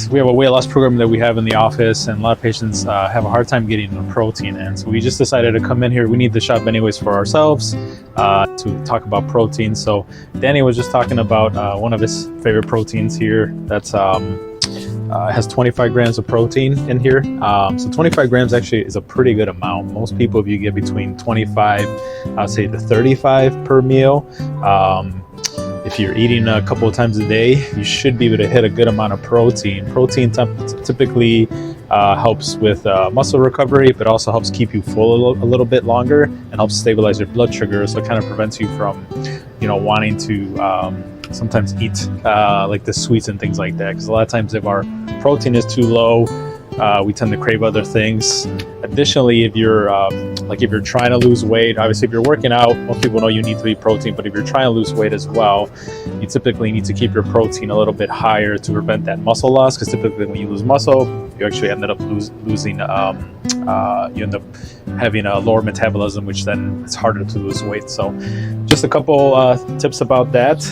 we have a weight loss program that we have in the office, and a lot of patients have a hard time getting the protein in. So we just decided to come in here. We need the shop anyways for ourselves to talk about protein. So Danny was just talking about one of his favorite proteins here. That's has 25 grams of protein in here. So 25 grams actually is a pretty good amount. Most people, if you get between 25, I'll say to 35 per meal. If you're eating a couple of times a day, you should be able to hit a good amount of protein. Protein typically helps with muscle recovery, but also helps keep you full a little bit longer and helps stabilize your blood sugar. So it kind of prevents you from, wanting to sometimes eat like the sweets and things like that. Because a lot of times if our protein is too low, we tend to crave other things. Additionally, if you're trying to lose weight, obviously if you're working out, most people know you need to eat protein, but if you're trying to lose weight as well, you typically need to keep your protein a little bit higher to prevent that muscle loss, because typically when you lose muscle, you actually ended up losing, you end up having a lower metabolism, which then it's harder to lose weight. So just a couple tips about that.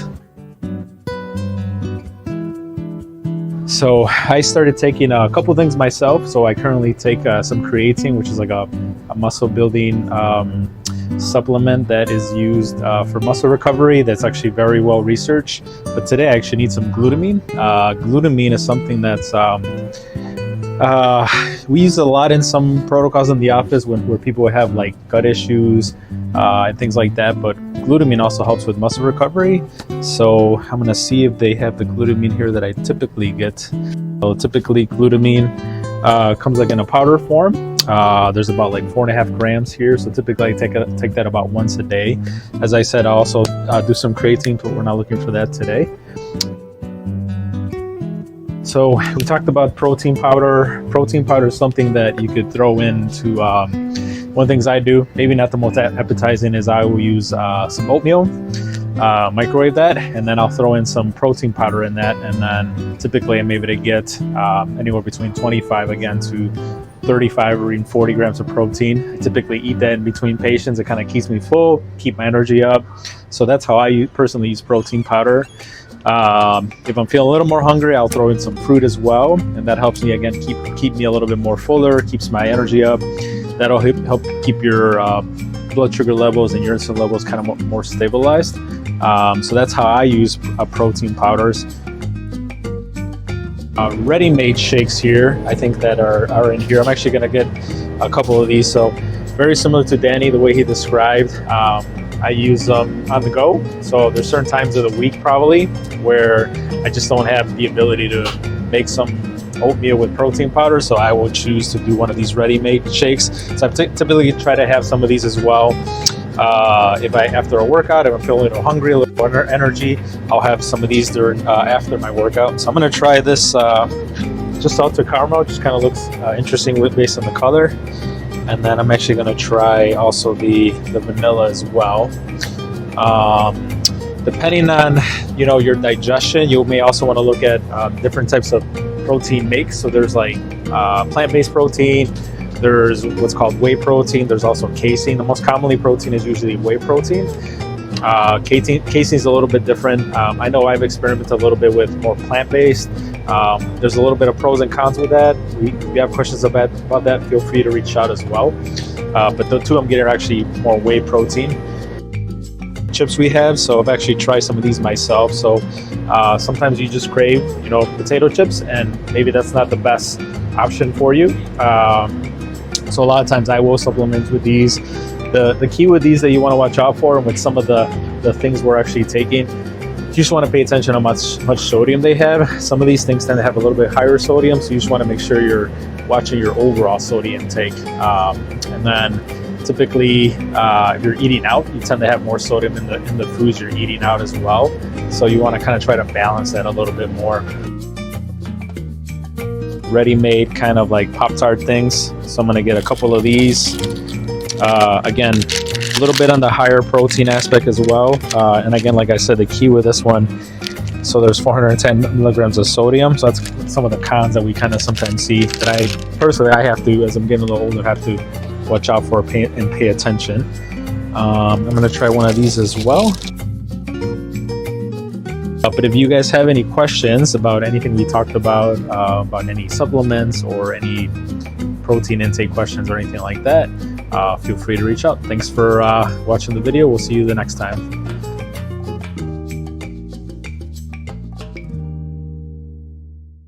So I started taking a couple things myself. So I currently take some creatine, which is like a muscle building supplement that is used for muscle recovery. That's actually very well researched. But today I actually need some glutamine. Glutamine is something that's we use a lot in some protocols in the office where people have like gut issues and things like that. But glutamine also helps with muscle recovery. So I'm gonna see if they have the glutamine here that I typically get. So typically glutamine comes like in a powder form. There's about like 4.5 grams here. So typically I take that about once a day. As I said, I also do some creatine, but we're not looking for that today. So we talked about protein powder. Protein powder is something that you could throw into, one of the things I do, maybe not the most appetizing, is I will use some oatmeal, microwave that, and then I'll throw in some protein powder in that. And then typically I'm able to get anywhere between 25 again to 35 or even 40 grams of protein. I typically eat that in between patients. It kind of keeps me full, keep my energy up. So that's how I personally use protein powder. If I'm feeling a little more hungry, I'll throw in some fruit as well, and that helps me again keep me a little bit more fuller, keeps my energy up. That'll help keep your blood sugar levels and your insulin levels kind of more stabilized. So that's how I use protein powders. Ready-made shakes here, I think that are in here. I'm actually going to get a couple of these. So very similar to Danny, the way he described. I use them on the go. So there's certain times of the week probably where I just don't have the ability to make some oatmeal with protein powder. So I will choose to do one of these ready-made shakes. So I typically try to have some of these as well. If after a workout, if I'm feeling a little hungry, a little energy, I'll have some of these during after my workout. So I'm going to try this just salted caramel. Just kind of looks interesting based on the color. And then I'm actually going to try also the vanilla as well. Depending on your digestion, you may also want to look at different types of protein makes. So there's like plant-based protein. There's what's called whey protein. There's also casein. The most commonly protein is usually whey protein. Casein is a little bit different. I know I've experimented a little bit with more plant-based. There's a little bit of pros and cons with that. If you have questions about that, feel free to reach out as well. But the two I'm getting are actually more whey protein chips we have. So I've actually tried some of these myself. So sometimes you just crave, potato chips, and maybe that's not the best option for you. So a lot of times I will supplement with these. The key with these that you want to watch out for, and with some of the things we're actually taking, you just want to pay attention to how much sodium they have. Some of these things tend to have a little bit higher sodium, so you just want to make sure you're watching your overall sodium intake. And then typically, if you're eating out, you tend to have more sodium in the foods you're eating out as well. So you want to kind of try to balance that a little bit more. Ready-made kind of like Pop-Tart things. So I'm going to get a couple of these. Again, a little bit on the higher protein aspect as well. And again, like I said, the key with this one, so there's 410 milligrams of sodium. So that's some of the cons that we kind of sometimes see that I have to, as I'm getting a little older, have to watch out for and pay attention. I'm going to try one of these as well. But if you guys have any questions about anything we talked about any supplements or any protein intake questions or anything like that, feel free to reach out. Thanks for watching the video. We'll see you the next time.